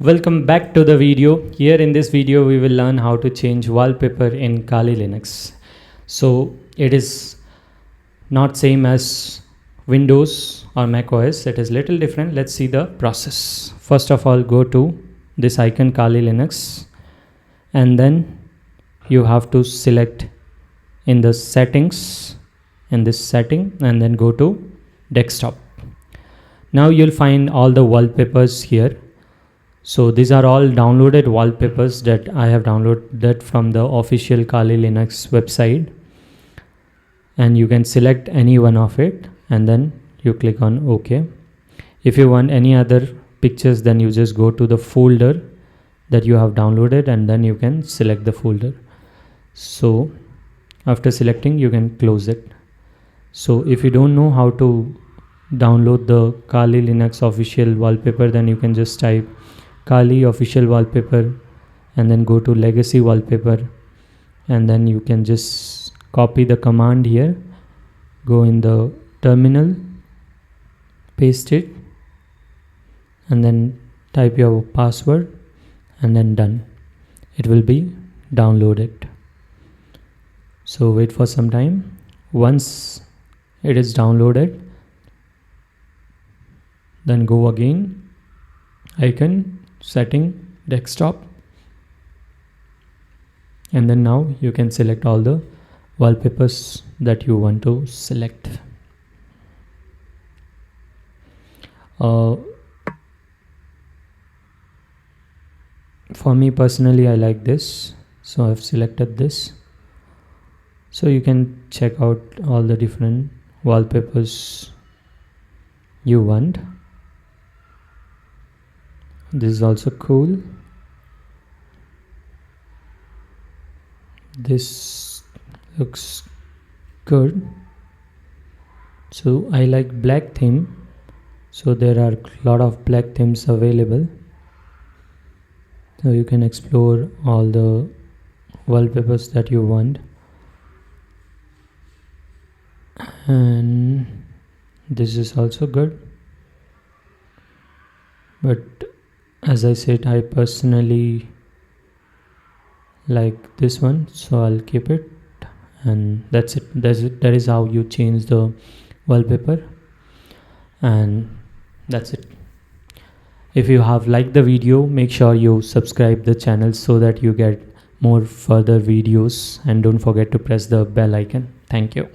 Welcome back to the video. Here in this video we will learn how to change wallpaper in Kali Linux. So it is not same as Windows or Mac OS, it is little different. Let's see the process. First of all, go to this icon Kali Linux and then you have to select in the settings, in this setting, and then go to desktop. Now you'll find all the wallpapers here. So these are all downloaded wallpapers that I have downloaded from the official Kali Linux website, and you can select any one of it and then you click on OK. If you want any other pictures, then you just go to the folder that you have downloaded and then you can select the folder. So after selecting, you can close it. So if you don't know how to download the Kali Linux official wallpaper, then you can just type Kali official wallpaper and then go to legacy wallpaper, and then you can just copy the command here, go in the terminal, paste it, and then type your password and then done. It will be downloaded. So wait for some time. Once it is downloaded, then go again, icon, setting, desktop, and then now you can select all the wallpapers that you want to select. For me personally, I like this, so I've selected this. So you can check out all the different wallpapers you want. This is also cool. This looks good. So I like black theme, so there are a lot of black themes available, so you can explore all the wallpapers that you want. And this is also good, but as I said, I personally like this one, so I'll keep it, and that's it. That is how you change the wallpaper, and that's it. If you have liked the video, make sure you subscribe the channel so that you get more further videos, and don't forget to press the bell icon. Thank you.